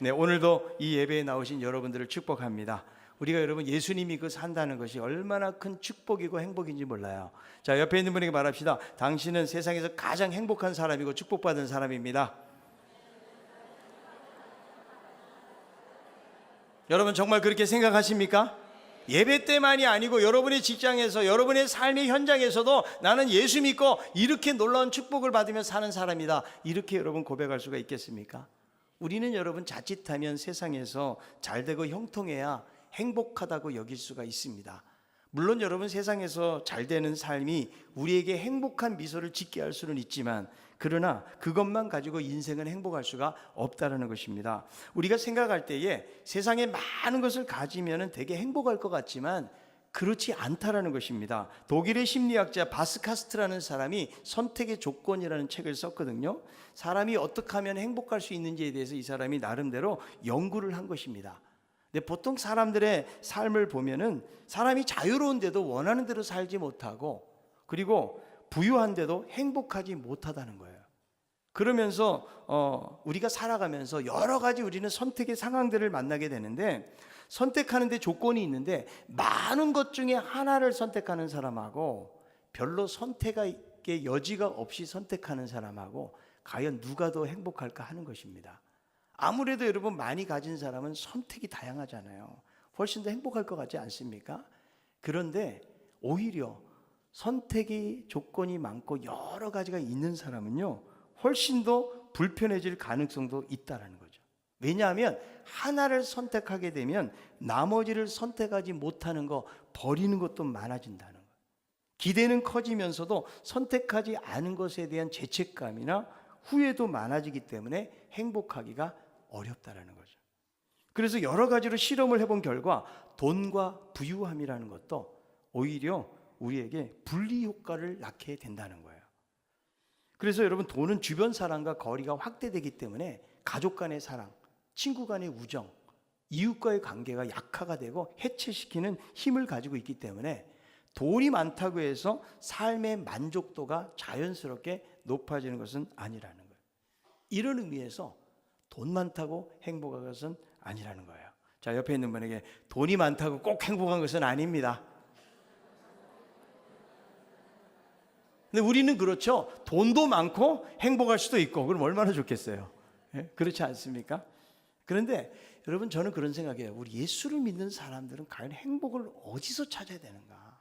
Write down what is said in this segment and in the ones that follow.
네, 오늘도 이 예배에 나오신 여러분들을 축복합니다. 우리가 여러분 예수님이 산다는 것이 얼마나 큰 축복이고 행복인지 몰라요. 자, 옆에 있는 분에게 말합시다. 당신은 세상에서 가장 행복한 사람이고 축복받은 사람입니다. 여러분 정말 그렇게 생각하십니까? 예배 때만이 아니고 여러분의 직장에서, 여러분의 삶의 현장에서도 나는 예수 믿고 이렇게 놀라운 축복을 받으며 사는 사람이다, 이렇게 여러분 고백할 수가 있겠습니까? 우리는 여러분 자칫하면 세상에서 잘되고 형통해야 행복하다고 여길 수가 있습니다. 물론 여러분 세상에서 잘되는 삶이 우리에게 행복한 미소를 짓게 할 수는 있지만, 그러나 그것만 가지고 인생은 행복할 수가 없다는 것입니다. 우리가 생각할 때에 세상에 많은 것을 가지면 되게 행복할 것 같지만 그렇지 않다라는 것입니다. 독일의 심리학자 바스카스트라는 사람이 선택의 조건이라는 책을 썼거든요. 사람이 어떻게 하면 행복할 수 있는지에 대해서 이 사람이 나름대로 연구를 한 것입니다. 근데 보통 사람들의 삶을 보면은 사람이 자유로운데도 원하는 대로 살지 못하고, 그리고 부유한데도 행복하지 못하다는 거예요. 그러면서 우리가 살아가면서 여러 가지 우리는 선택의 상황들을 만나게 되는데, 선택하는 데 조건이 있는데 많은 것 중에 하나를 선택하는 사람하고 별로 선택의 여지가 없이 선택하는 사람하고 과연 누가 더 행복할까 하는 것입니다. 아무래도 여러분 많이 가진 사람은 선택이 다양하잖아요. 훨씬 더 행복할 것 같지 않습니까? 그런데 오히려 선택의 조건이 많고 여러 가지가 있는 사람은요, 훨씬 더 불편해질 가능성도 있다는 거죠. 왜냐하면 하나를 선택하게 되면 나머지를 선택하지 못하는 거, 버리는 것도 많아진다는 거예요. 기대는 커지면서도 선택하지 않은 것에 대한 죄책감이나 후회도 많아지기 때문에 행복하기가 어렵다는 거죠. 그래서 여러 가지로 실험을 해본 결과 돈과 부유함이라는 것도 오히려 우리에게 분리 효과를 낳게 된다는 거예요. 그래서 여러분, 돈은 주변 사람과 거리가 확대되기 때문에 가족 간의 사랑, 친구 간의 우정, 이웃과의 관계가 약화가 되고 해체시키는 힘을 가지고 있기 때문에 돈이 많다고 해서 삶의 만족도가 자연스럽게 높아지는 것은 아니라는 거예요. 이런 의미에서 돈 많다고 행복한 것은 아니라는 거예요. 자, 옆에 있는 분에게 돈이 많다고 꼭 행복한 것은 아닙니다. 근데 우리는 그렇죠. 돈도 많고 행복할 수도 있고, 그럼 얼마나 좋겠어요. 예? 그렇지 않습니까? 그런데 여러분, 저는 그런 생각이에요. 우리 예수를 믿는 사람들은 과연 행복을 어디서 찾아야 되는가?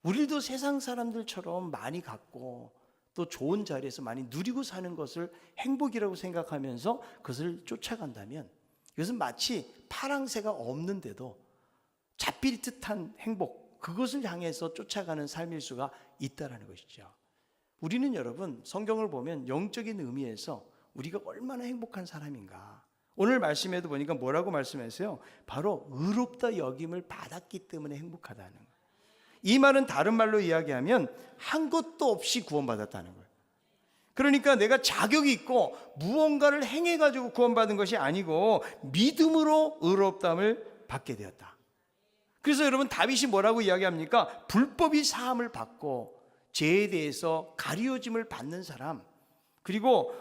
우리도 세상 사람들처럼 많이 갖고 또 좋은 자리에서 많이 누리고 사는 것을 행복이라고 생각하면서 그것을 쫓아간다면, 이것은 마치 파랑새가 없는데도 잡히듯한 행복, 그것을 향해서 쫓아가는 삶일 수가 있다는 것이죠. 우리는 여러분, 성경을 보면 영적인 의미에서 우리가 얼마나 행복한 사람인가. 오늘 말씀에도 보니까 뭐라고 말씀했어요? 바로 의롭다 여김을 받았기 때문에 행복하다는 거예요. 이 말은 다른 말로 이야기하면 한 것도 없이 구원받았다는 거예요. 그러니까 내가 자격이 있고 무언가를 행해가지고 구원받은 것이 아니고 믿음으로 의롭다함을 받게 되었다. 그래서 여러분, 다윗이 뭐라고 이야기합니까? 불법이 사함을 받고 죄에 대해서 가리워짐을 받는 사람, 그리고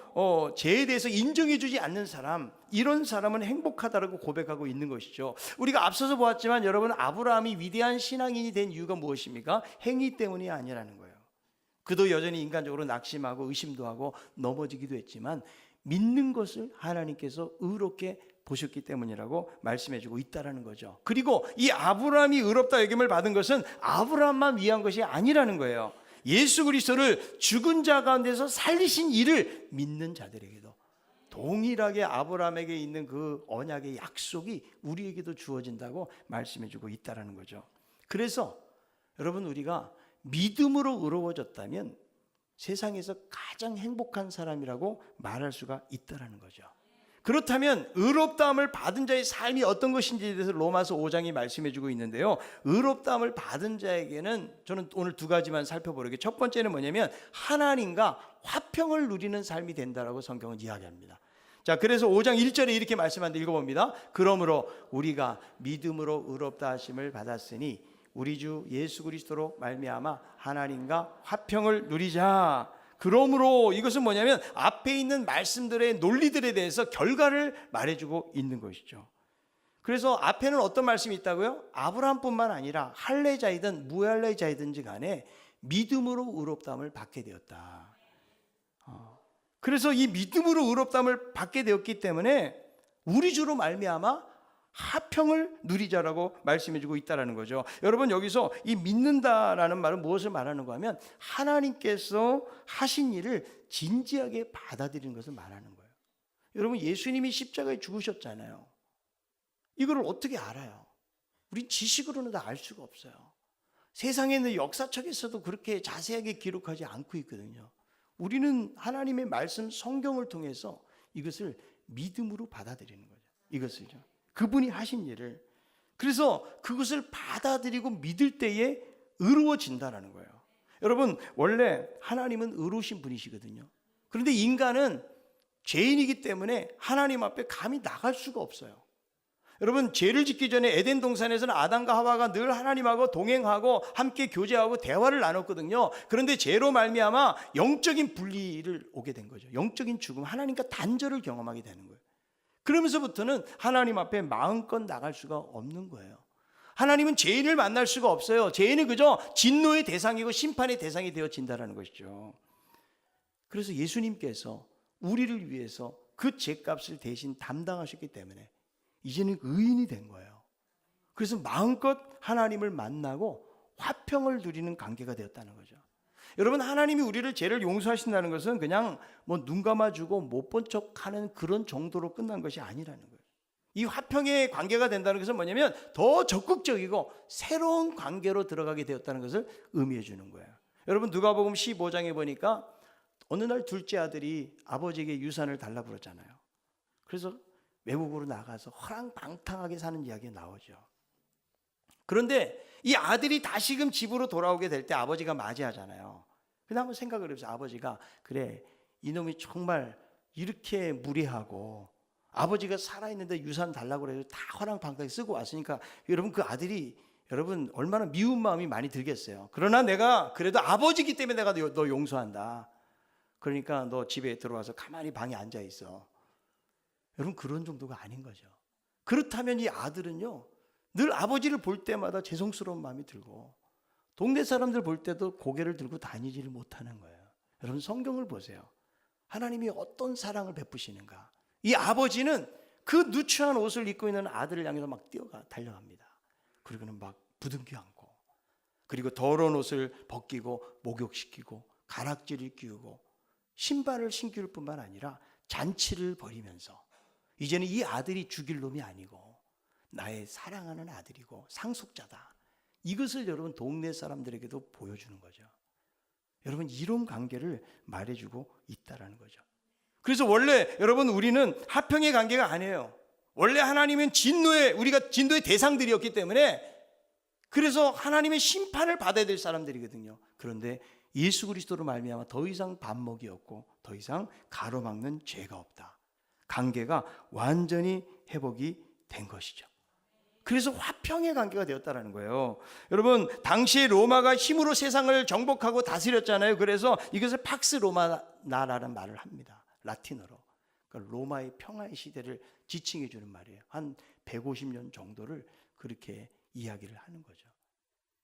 죄에 대해서 인정해 주지 않는 사람, 이런 사람은 행복하다라고 고백하고 있는 것이죠. 우리가 앞서서 보았지만 여러분, 아브라함이 위대한 신앙인이 된 이유가 무엇입니까? 행위 때문이 아니라는 거예요. 그도 여전히 인간적으로 낙심하고 의심도 하고 넘어지기도 했지만 믿는 것을 하나님께서 의롭게 보셨기 때문이라고 말씀해주고 있다는 거죠. 그리고 이 아브라함이 의롭다 여김을 받은 것은 아브라함만 위한 것이 아니라는 거예요. 예수 그리스도를 죽은 자 가운데서 살리신 이를 믿는 자들에게도 동일하게 아브라함에게 있는 그 언약의 약속이 우리에게도 주어진다고 말씀해주고 있다는 거죠. 그래서 여러분, 우리가 믿음으로 의로워졌다면 세상에서 가장 행복한 사람이라고 말할 수가 있다는 거죠. 그렇다면 의롭다함을 받은 자의 삶이 어떤 것인지에 대해서 로마서 5장이 말씀해주고 있는데요, 의롭다함을 받은 자에게는 저는 오늘 두 가지만 살펴보려고. 첫 번째는 뭐냐면 하나님과 화평을 누리는 삶이 된다라고 성경은 이야기합니다. 자, 그래서 5장 1절에 이렇게 말씀하는데 읽어봅니다. 그러므로 우리가 믿음으로 의롭다 하심을 받았으니 우리 주 예수 그리스도로 말미암아 하나님과 화평을 누리자. 그러므로 이것은 뭐냐면 앞에 있는 말씀들의 논리들에 대해서 결과를 말해주고 있는 것이죠. 그래서 앞에는 어떤 말씀이 있다고요? 아브라함뿐만 아니라 할례자이든 무할례자이든지 간에 믿음으로 의롭다함을 받게 되었다. 그래서 이 믿음으로 의롭다함을 받게 되었기 때문에 우리 주로 말미암아 화평을 누리자라고 말씀해주고 있다라는 거죠. 여러분, 여기서 이 믿는다라는 말은 무엇을 말하는가 하면 하나님께서 하신 일을 진지하게 받아들이는 것을 말하는 거예요. 여러분, 예수님이 십자가에 죽으셨잖아요. 이걸 어떻게 알아요? 우린 지식으로는 다 알 수가 없어요. 세상에 있는 역사책에서도 그렇게 자세하게 기록하지 않고 있거든요. 우리는 하나님의 말씀 성경을 통해서 이것을 믿음으로 받아들이는 거죠. 이것을요. 그분이 하신 일을. 그래서 그것을 받아들이고 믿을 때에 의로워진다라는 거예요. 여러분, 원래 하나님은 의로우신 분이시거든요. 그런데 인간은 죄인이기 때문에 하나님 앞에 감히 나갈 수가 없어요. 여러분, 죄를 짓기 전에 에덴 동산에서는 아담과 하와가 늘 하나님하고 동행하고 함께 교제하고 대화를 나눴거든요. 그런데 죄로 말미암아 영적인 분리를 오게 된 거죠. 영적인 죽음, 하나님과 단절을 경험하게 되는 거예요. 그러면서부터는 하나님 앞에 마음껏 나갈 수가 없는 거예요. 하나님은 죄인을 만날 수가 없어요. 죄인은 그저 진노의 대상이고 심판의 대상이 되어진다는 것이죠. 그래서 예수님께서 우리를 위해서 그 죄값을 대신 담당하셨기 때문에 이제는 의인이 된 거예요. 그래서 마음껏 하나님을 만나고 화평을 누리는 관계가 되었다는 거죠. 여러분, 하나님이 우리를 죄를 용서하신다는 것은 그냥 뭐 눈 감아주고 못 본 척하는 그런 정도로 끝난 것이 아니라는 거예요. 이 화평의 관계가 된다는 것은 뭐냐면 더 적극적이고 새로운 관계로 들어가게 되었다는 것을 의미해 주는 거예요. 여러분, 누가복음 15장에 보니까 어느 날 둘째 아들이 아버지에게 유산을 달라고 그러잖아요. 그래서 외국으로 나가서 허랑방탕하게 사는 이야기가 나오죠. 그런데 이 아들이 다시금 집으로 돌아오게 될 때 아버지가 맞이하잖아요. 근데 한번 생각을 해보세요. 아버지가 그래, 이놈이 정말 이렇게 무례하고 아버지가 살아있는데 유산 달라고 해서 다 허랑방탕하게 쓰고 왔으니까 여러분, 그 아들이 여러분 얼마나 미운 마음이 많이 들겠어요. 그러나 내가 그래도 아버지기 때문에 내가 너 용서한다. 그러니까 너 집에 들어와서 가만히 방에 앉아 있어. 여러분, 그런 정도가 아닌 거죠. 그렇다면 이 아들은요, 늘 아버지를 볼 때마다 죄송스러운 마음이 들고 동네 사람들 볼 때도 고개를 들고 다니지를 못하는 거예요. 여러분, 성경을 보세요. 하나님이 어떤 사랑을 베푸시는가. 이 아버지는 그 누추한 옷을 입고 있는 아들을 향해서 막 달려갑니다. 그리고는 막 부둥켜 안고, 그리고 더러운 옷을 벗기고 목욕시키고 가락지를 끼우고 신발을 신길 뿐만 아니라 잔치를 벌이면서 이제는 이 아들이 죽일 놈이 아니고 나의 사랑하는 아들이고 상속자다. 이것을 여러분 동네 사람들에게도 보여주는 거죠. 여러분, 이런 관계를 말해주고 있다라는 거죠. 그래서 원래 여러분, 우리는 화평의 관계가 아니에요. 원래 하나님은 우리가 진노의 대상들이었기 때문에 그래서 하나님의 심판을 받아야 될 사람들이거든요. 그런데 예수 그리스도로 말미암아 더 이상 반목이 없고 더 이상 가로막는 죄가 없다. 관계가 완전히 회복이 된 것이죠. 그래서 화평의 관계가 되었다는 거예요. 여러분, 당시에 로마가 힘으로 세상을 정복하고 다스렸잖아요. 그래서 이것을 팍스 로마나라는 말을 합니다. 라틴어로. 그러니까 로마의 평화의 시대를 지칭해 주는 말이에요. 한 150년 정도를 그렇게 이야기를 하는 거죠.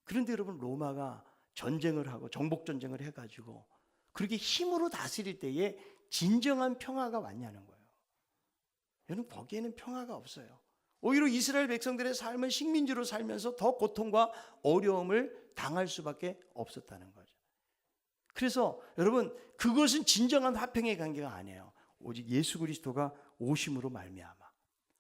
그런데 여러분, 로마가 전쟁을 하고 정복 전쟁을 해가지고 그렇게 힘으로 다스릴 때에 진정한 평화가 왔냐는 거예요. 여러분, 거기에는 평화가 없어요. 오히려 이스라엘 백성들의 삶은 식민지로 살면서 더 고통과 어려움을 당할 수밖에 없었다는 거죠. 그래서 여러분, 그것은 진정한 화평의 관계가 아니에요. 오직 예수 그리스도가 오심으로 말미암아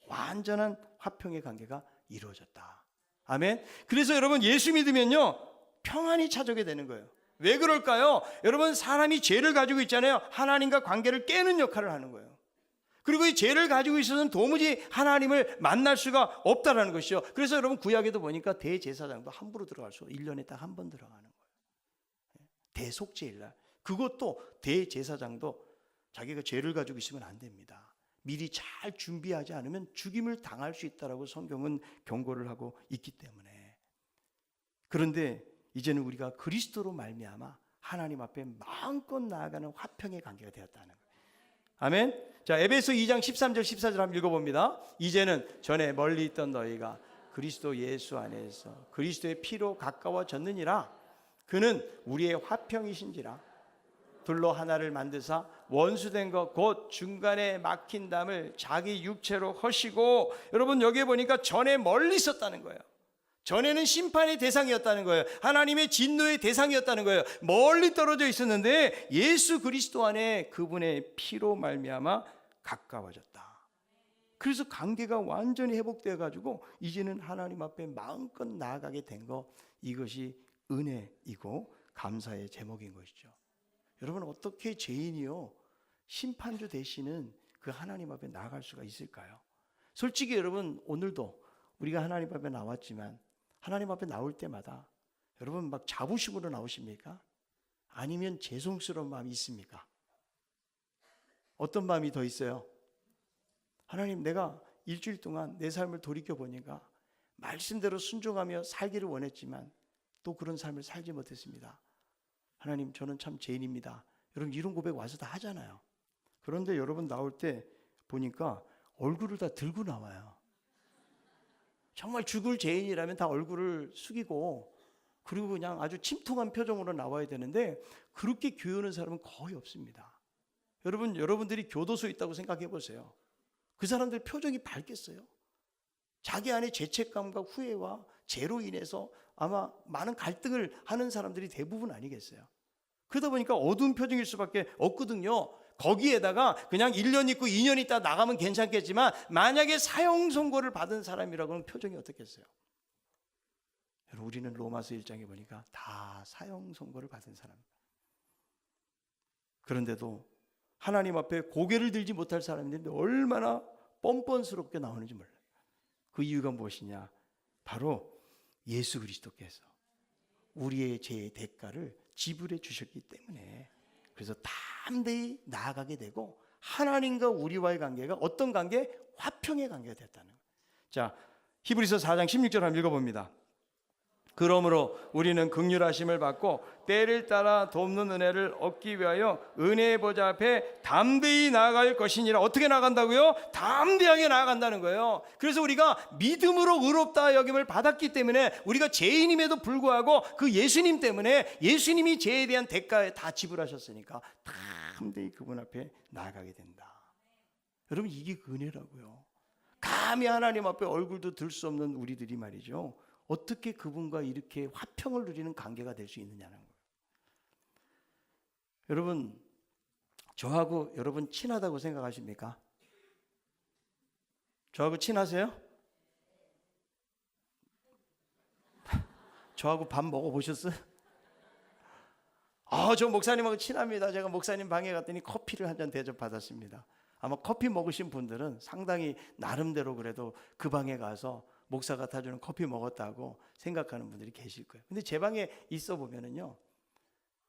완전한 화평의 관계가 이루어졌다. 아멘. 그래서 여러분, 예수 믿으면요 평안이 찾아오게 되는 거예요. 왜 그럴까요? 여러분, 사람이 죄를 가지고 있잖아요. 하나님과 관계를 깨는 역할을 하는 거예요. 그리고 이 죄를 가지고 있어서는 도무지 하나님을 만날 수가 없다라는 것이죠. 그래서 여러분, 구약에도 보니까 대제사장도 함부로 들어갈 수 없어요. 1년에 딱 한 번 들어가는 거예요. 대속죄일날. 그것도 대제사장도 자기가 죄를 가지고 있으면 안 됩니다. 미리 잘 준비하지 않으면 죽임을 당할 수 있다라고 성경은 경고를 하고 있기 때문에. 그런데 이제는 우리가 그리스도로 말미암아 하나님 앞에 마음껏 나아가는 화평의 관계가 되었다는 거예요. 아멘. 자, 에베소 2장 13절 14절 한번 읽어봅니다. 이제는 전에 멀리 있던 너희가 그리스도 예수 안에서 그리스도의 피로 가까워졌느니라. 그는 우리의 화평이신지라. 둘로 하나를 만드사 원수된 것 곧 중간에 막힌 담을 자기 육체로 허시고, 여러분 여기에 보니까 전에 멀리 있었다는 거예요. 전에는 심판의 대상이었다는 거예요. 하나님의 진노의 대상이었다는 거예요. 멀리 떨어져 있었는데 예수 그리스도 안에 그분의 피로 말미암아 가까워졌다. 그래서 관계가 완전히 회복되어 가지고 이제는 하나님 앞에 마음껏 나아가게 된 거, 이것이 은혜이고 감사의 제목인 것이죠. 여러분, 어떻게 죄인이요 심판주 되시는 그 하나님 앞에 나아갈 수가 있을까요? 솔직히 여러분, 오늘도 우리가 하나님 앞에 나왔지만 하나님 앞에 나올 때마다 여러분 막 자부심으로 나오십니까? 아니면 죄송스러운 마음이 있습니까? 어떤 마음이 더 있어요? 하나님, 내가 일주일 동안 내 삶을 돌이켜 보니까 말씀대로 순종하며 살기를 원했지만 또 그런 삶을 살지 못했습니다. 하나님, 저는 참 죄인입니다. 여러분, 이런 고백 와서 다 하잖아요. 그런데 여러분 나올 때 보니까 얼굴을 다 들고 나와요. 정말 죽을 죄인이라면 다 얼굴을 숙이고 그리고 그냥 아주 침통한 표정으로 나와야 되는데 그렇게 교회 오는 사람은 거의 없습니다. 여러분, 여러분들이 교도소에 있다고 생각해 보세요. 그 사람들 표정이 밝겠어요? 자기 안에 죄책감과 후회와 죄로 인해서 아마 많은 갈등을 하는 사람들이 대부분 아니겠어요? 그러다 보니까 어두운 표정일 수밖에 없거든요. 거기에다가 그냥 1년 있고 2년 있다 나가면 괜찮겠지만 만약에 사형 선고를 받은 사람이라고는 표정이 어떻겠어요? 여러분, 우리는 로마서 1장에 보니까 다 사형 선고를 받은 사람. 그런데도 하나님 앞에 고개를 들지 못할 사람인데 얼마나 뻔뻔스럽게 나오는지 몰라요. 그 이유가 무엇이냐? 바로 예수 그리스도께서 우리의 죄의 대가를 지불해 주셨기 때문에, 그래서 담대히 나아가게 되고 하나님과 우리와의 관계가 어떤 관계? 화평의 관계가 됐다는 거예요. 자, 히브리서 4장 16절 한번 읽어봅니다. 그러므로 우리는 긍휼하심을 받고 때를 따라 돕는 은혜를 얻기 위하여 은혜의 보좌 앞에 담대히 나아갈 것이니라. 어떻게 나간다고요? 담대하게 나아간다는 거예요. 그래서 우리가 믿음으로 의롭다 여김을 받았기 때문에, 우리가 죄인임에도 불구하고 그 예수님 때문에, 예수님이 죄에 대한 대가에 다 지불하셨으니까 담대히 그분 앞에 나아가게 된다. 여러분, 이게 은혜라고요. 감히 하나님 앞에 얼굴도 들 수 없는 우리들이 말이죠, 어떻게 그분과 이렇게 화평을 누리는 관계가 될 수 있느냐는 거예요. 여러분, 저하고 여러분 친하다고 생각하십니까? 저하고 친하세요? 저하고 밥 먹어보셨어요? 저 목사님하고 친합니다. 제가 목사님 방에 갔더니 커피를 한 잔 대접받았습니다. 아마 커피 먹으신 분들은 상당히 나름대로 그래도 그 방에 가서 목사가 타주는 커피 먹었다고 생각하는 분들이 계실 거예요. 근데 제 방에 있어 보면은요,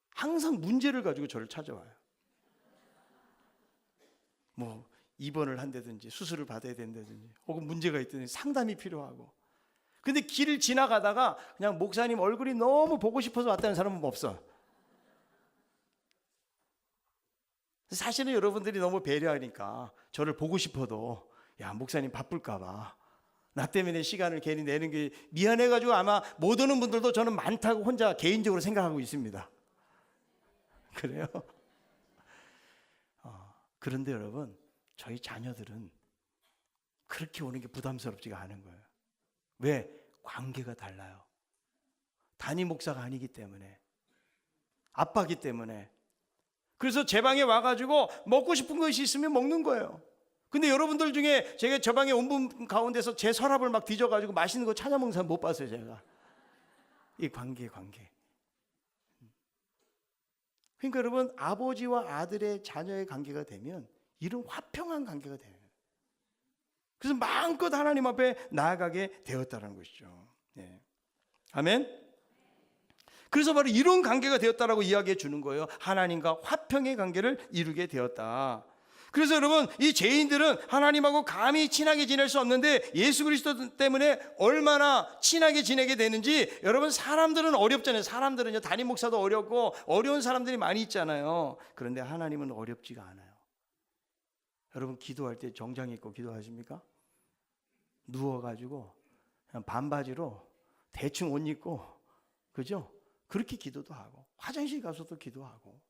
항상 문제를 가지고 저를 찾아와요. 뭐 입원을 한다든지 수술을 받아야 된다든지 혹은 문제가 있다든지 상담이 필요하고. 근데 길을 지나가다가 그냥 목사님 얼굴이 너무 보고 싶어서 왔다는 사람은 없어. 사실은 여러분들이 너무 배려하니까 저를 보고 싶어도, 야, 목사님 바쁠까 봐, 나 때문에 시간을 괜히 내는 게 미안해가지고 아마 못 오는 분들도 저는 많다고 혼자 개인적으로 생각하고 있습니다. 그래요? 그런데 여러분, 저희 자녀들은 그렇게 오는 게 부담스럽지가 않은 거예요. 왜? 관계가 달라요. 단임 목사가 아니기 때문에, 아빠기 때문에. 그래서 제 방에 와가지고 먹고 싶은 것이 있으면 먹는 거예요. 근데 여러분들 중에 제가 저 방에 온 분 가운데서 제 서랍을 막 뒤져가지고 맛있는 거 찾아 먹는 사람 못 봤어요, 제가. 이 관계. 그러니까 여러분, 아버지와 아들의 자녀의 관계가 되면 이런 화평한 관계가 돼요. 그래서 마음껏 하나님 앞에 나아가게 되었다는 것이죠. 네. 아멘. 그래서 바로 이런 관계가 되었다라고 이야기해 주는 거예요. 하나님과 화평의 관계를 이루게 되었다. 그래서 여러분, 이 죄인들은 하나님하고 감히 친하게 지낼 수 없는데 예수 그리스도 때문에 얼마나 친하게 지내게 되는지, 여러분, 사람들은 어렵잖아요. 사람들은요, 담임 목사도 어렵고 어려운 사람들이 많이 있잖아요. 그런데 하나님은 어렵지가 않아요. 여러분, 기도할 때 정장 입고 기도하십니까? 누워가지고 그냥 반바지로 대충 옷 입고, 그죠? 그렇게 기도도 하고, 화장실 가서도 기도하고.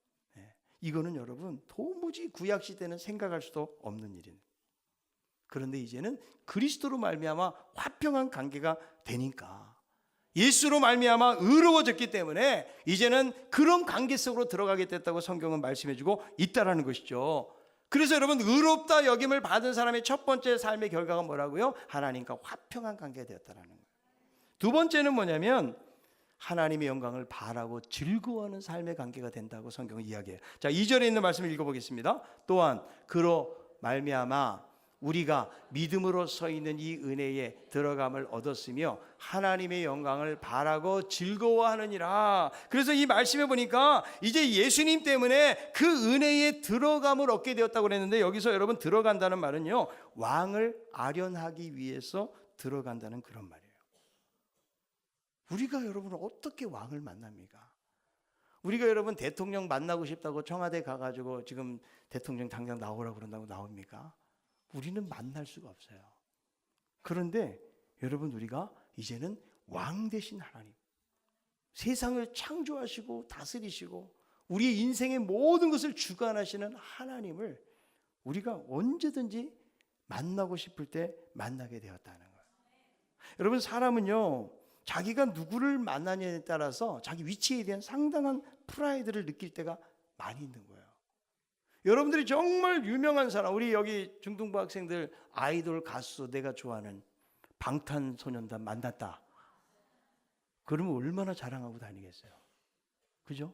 이거는 여러분, 도무지 구약 시대는 생각할 수도 없는 일입니다. 그런데 이제는 그리스도로 말미암아 화평한 관계가 되니까, 예수로 말미암아 의로워졌기 때문에 이제는 그런 관계 속으로 들어가게 됐다고 성경은 말씀해주고 있다라는 것이죠. 그래서 여러분, 의롭다 여김을 받은 사람의 첫 번째 삶의 결과가 뭐라고요? 하나님과 화평한 관계가 되었다라는 거예요. 두 번째는 뭐냐면 하나님의 영광을 바라고 즐거워하는 삶의 관계가 된다고 성경은 이야기해요. 자, 2절에 있는 말씀을 읽어보겠습니다. 또한 그로 말미암아 우리가 믿음으로 서 있는 이 은혜에 들어감을 얻었으며 하나님의 영광을 바라고 즐거워하느니라. 그래서 이 말씀에 보니까 이제 예수님 때문에 그 은혜에 들어감을 얻게 되었다고 그랬는데, 여기서 여러분 들어간다는 말은요, 왕을 아련하기 위해서 들어간다는 그런 말이에요. 우리가 여러분 어떻게 왕을 만납니까? 우리가 여러분 대통령 만나고 싶다고 청와대 가가지고 지금 대통령 당장 나오라고 그런다고 나옵니까? 우리는 만날 수가 없어요. 그런데 여러분, 우리가 이제는 왕 되신 하나님, 세상을 창조하시고 다스리시고 우리의 인생의 모든 것을 주관하시는 하나님을 우리가 언제든지 만나고 싶을 때 만나게 되었다는 거예요. 여러분, 사람은요, 자기가 누구를 만나냐에 따라서 자기 위치에 대한 상당한 프라이드를 느낄 때가 많이 있는 거예요. 여러분들이 정말 유명한 사람, 우리 여기 중등부 학생들 아이돌 가수, 내가 좋아하는 방탄소년단 만났다. 그러면 얼마나 자랑하고 다니겠어요? 그죠?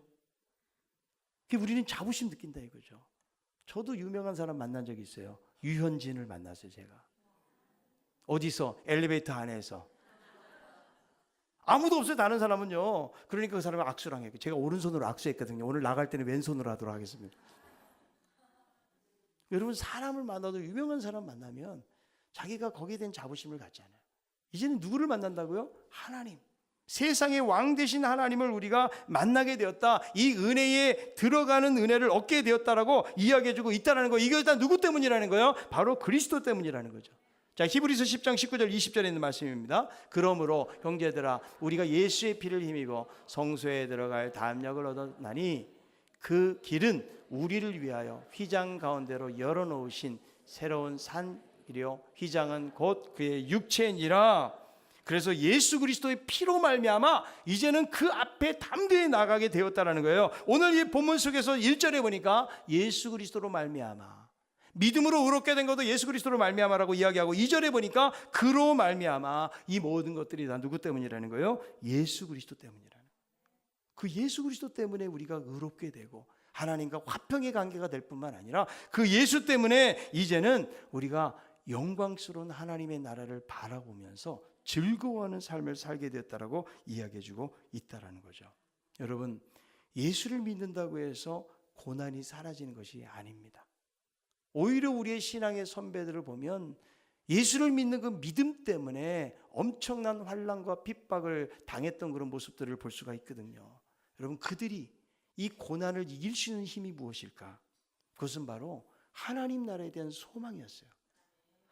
우리는 자부심 느낀다 이거죠. 저도 유명한 사람 만난 적이 있어요. 유현진을 만났어요, 제가. 어디서? 엘리베이터 안에서. 아무도 없어요, 다른 사람은요. 그러니까 그 사람은 악수를 해요. 제가 오른손으로 악수했거든요. 오늘 나갈 때는 왼손으로 하도록 하겠습니다. 여러분, 사람을 만나도, 유명한 사람 만나면 자기가 거기에 대한 자부심을 갖지 않아요. 이제는 누구를 만난다고요? 하나님, 세상의 왕 되신 하나님을 우리가 만나게 되었다. 이 은혜에 들어가는 은혜를 얻게 되었다라고 이야기해주고 있다는 거예요. 이게 일단 누구 때문이라는 거예요? 바로 그리스도 때문이라는 거죠. 자, 히브리서 10장 19절 20절에 있는 말씀입니다. 그러므로 형제들아, 우리가 예수의 피를 힘입어 성소에 들어갈 담력을 얻었나니 그 길은 우리를 위하여 휘장 가운데로 열어놓으신 새로운 산이요 휘장은 곧 그의 육체니라. 그래서 예수 그리스도의 피로 말미암아 이제는 그 앞에 담대히 나가게 되었다라는 거예요. 오늘 이 본문 속에서 1절에 보니까 예수 그리스도로 말미암아, 믿음으로 의롭게 된 것도 예수 그리스도로 말미암아라고 이야기하고, 2절에 보니까 그로 말미암아, 이 모든 것들이 다 누구 때문이라는 거예요? 예수 그리스도 때문이라는. 그 예수 그리스도 때문에 우리가 의롭게 되고 하나님과 화평의 관계가 될 뿐만 아니라 그 예수 때문에 이제는 우리가 영광스러운 하나님의 나라를 바라보면서 즐거워하는 삶을 살게 되었다라고 이야기해주고 있다라는 거죠. 여러분, 예수를 믿는다고 해서 고난이 사라지는 것이 아닙니다. 오히려 우리의 신앙의 선배들을 보면 예수를 믿는 그 믿음 때문에 엄청난 환난과 핍박을 당했던 그런 모습들을 볼 수가 있거든요. 여러분, 그들이 이 고난을 이길 수 있는 힘이 무엇일까? 그것은 바로 하나님 나라에 대한 소망이었어요.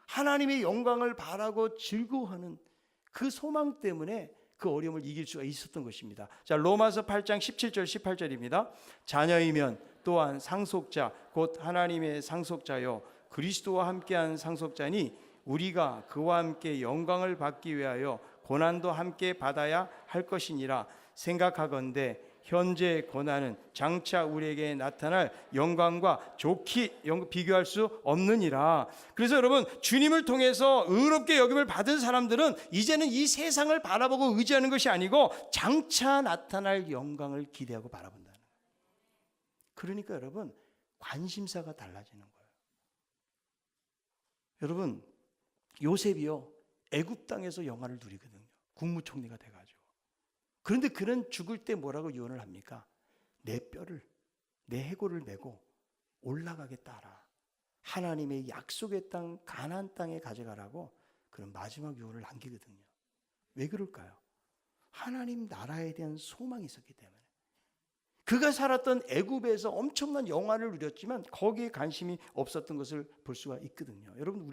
하나님의 영광을 바라고 즐거워하는 그 소망 때문에 그 어려움을 이길 수가 있었던 것입니다. 자, 로마서 8장 17절 18절입니다. 자녀이면 또한 상속자 곧 하나님의 상속자요 그리스도와 함께한 상속자니 우리가 그와 함께 영광을 받기 위하여 고난도 함께 받아야 할 것이니라. 생각하건대 현재 고난은 장차 우리에게 나타날 영광과 좋게 비교할 수 없느니라. 그래서 여러분, 주님을 통해서 의롭게 여김을 받은 사람들은 이제는 이 세상을 바라보고 의지하는 것이 아니고 장차 나타날 영광을 기대하고 바라본다는 거예요. 그러니까 여러분, 관심사가 달라지는 거예요. 여러분, 요셉이요, 애굽 땅에서 영화를 누리거든요. 국무총리가 돼가지고. 그런데 그는 죽을 때 뭐라고 유언을 합니까? 내 뼈를, 내 해골을 메고 올라가겠다 하라. 하나님의 약속의 땅 가나안 땅에 가져가라고 그런 마지막 유언을 남기거든요. 왜 그럴까요? 하나님 나라에 대한 소망이 있었기 때문에. 그가 살았던 애굽에서 엄청난 영화를 누렸지만 거기에 관심이 없었던 것을 볼 수가 있거든요. 여러분,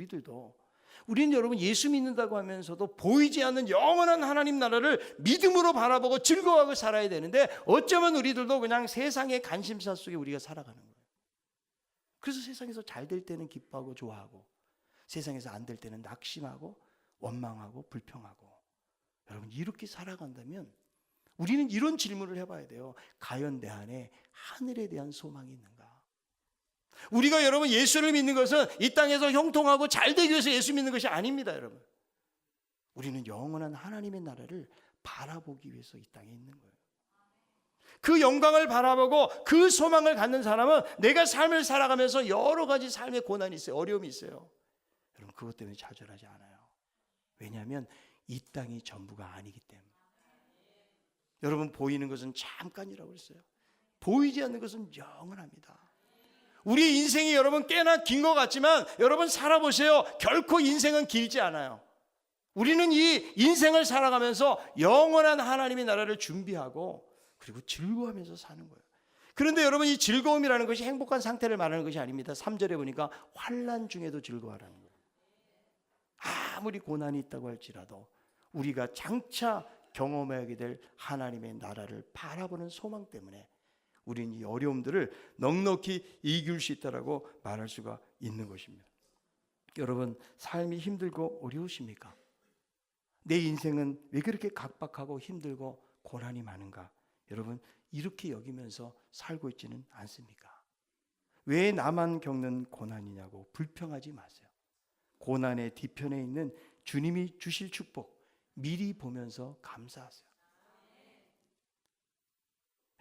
우리는 여러분 예수 믿는다고 하면서도 보이지 않는 영원한 하나님 나라를 믿음으로 바라보고 즐거워하고 살아야 되는데 어쩌면 우리들도 그냥 세상의 관심사 속에 우리가 살아가는 거예요. 그래서 세상에서 잘 될 때는 기뻐하고 좋아하고 세상에서 안 될 때는 낙심하고 원망하고 불평하고. 여러분, 이렇게 살아간다면 우리는 이런 질문을 해봐야 돼요. 과연 내 안에 하늘에 대한 소망이 있는가? 우리가 여러분 예수를 믿는 것은 이 땅에서 형통하고 잘 되기 위해서 예수 믿는 것이 아닙니다. 여러분, 우리는 영원한 하나님의 나라를 바라보기 위해서 이 땅에 있는 거예요. 그 영광을 바라보고 그 소망을 갖는 사람은 내가 삶을 살아가면서 여러 가지 삶의 고난이 있어요. 어려움이 있어요. 여러분, 그것 때문에 좌절하지 않아요. 왜냐하면 이 땅이 전부가 아니기 때문에. 여러분, 보이는 것은 잠깐이라고 했어요. 보이지 않는 것은 영원합니다. 우리 인생이 여러분 꽤나 긴 것 같지만 여러분 살아보세요. 결코 인생은 길지 않아요. 우리는 이 인생을 살아가면서 영원한 하나님의 나라를 준비하고 그리고 즐거워하면서 사는 거예요. 그런데 여러분, 이 즐거움이라는 것이 행복한 상태를 말하는 것이 아닙니다. 3절에 보니까 환난 중에도 즐거워하라는 거예요. 아무리 고난이 있다고 할지라도 우리가 장차 경험하게 될 하나님의 나라를 바라보는 소망 때문에 우리는 이 어려움들을 넉넉히 이길 수 있다라고 말할 수가 있는 것입니다. 여러분, 삶이 힘들고 어려우십니까? 내 인생은 왜 그렇게 각박하고 힘들고 고난이 많은가? 여러분, 이렇게 여기면서 살고 있지는 않습니까? 왜 나만 겪는 고난이냐고 불평하지 마세요. 고난의 뒤편에 있는 주님이 주실 축복 미리 보면서 감사하세요.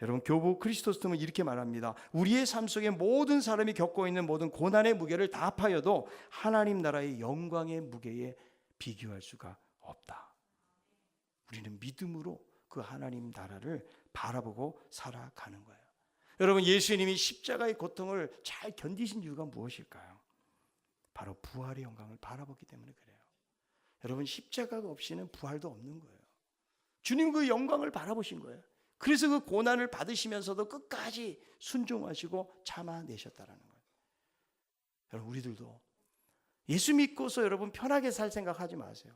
여러분, 교부 크리스토스톰은 이렇게 말합니다. 우리의 삶 속에 모든 사람이 겪고 있는 모든 고난의 무게를 다 합하여도 하나님 나라의 영광의 무게에 비교할 수가 없다. 우리는 믿음으로 그 하나님 나라를 바라보고 살아가는 거예요. 여러분, 예수님이 십자가의 고통을 잘 견디신 이유가 무엇일까요? 바로 부활의 영광을 바라보기 때문에 그래요. 여러분, 십자가가 없이는 부활도 없는 거예요. 주님 그 영광을 바라보신 거예요. 그래서 그 고난을 받으시면서도 끝까지 순종하시고 참아내셨다라는 거예요. 여러분, 우리들도 예수 믿고서 여러분 편하게 살 생각하지 마세요.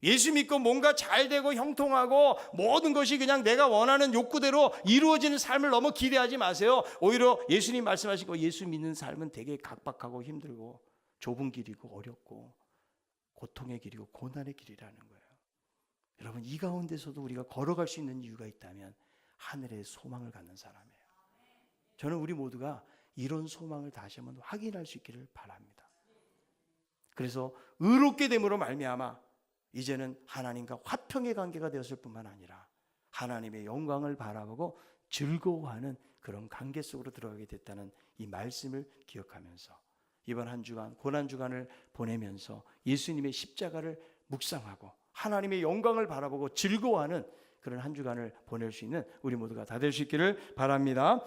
예수 믿고 뭔가 잘 되고 형통하고 모든 것이 그냥 내가 원하는 욕구대로 이루어지는 삶을 너무 기대하지 마세요. 오히려 예수님 말씀하신 거, 예수 믿는 삶은 되게 각박하고 힘들고 좁은 길이고 어렵고 고통의 길이고 고난의 길이라는 거예요. 여러분, 이 가운데서도 우리가 걸어갈 수 있는 이유가 있다면 하늘의 소망을 갖는 사람이에요. 저는 우리 모두가 이런 소망을 다시 한번 확인할 수 있기를 바랍니다. 그래서 의롭게 됨으로 말미암아 이제는 하나님과 화평의 관계가 되었을 뿐만 아니라 하나님의 영광을 바라보고 즐거워하는 그런 관계 속으로 들어가게 됐다는 이 말씀을 기억하면서 이번 한 주간 고난 주간을 보내면서 예수님의 십자가를 묵상하고 하나님의 영광을 바라보고 즐거워하는 그런 한 주간을 보낼 수 있는 우리 모두가 다 될 수 있기를 바랍니다.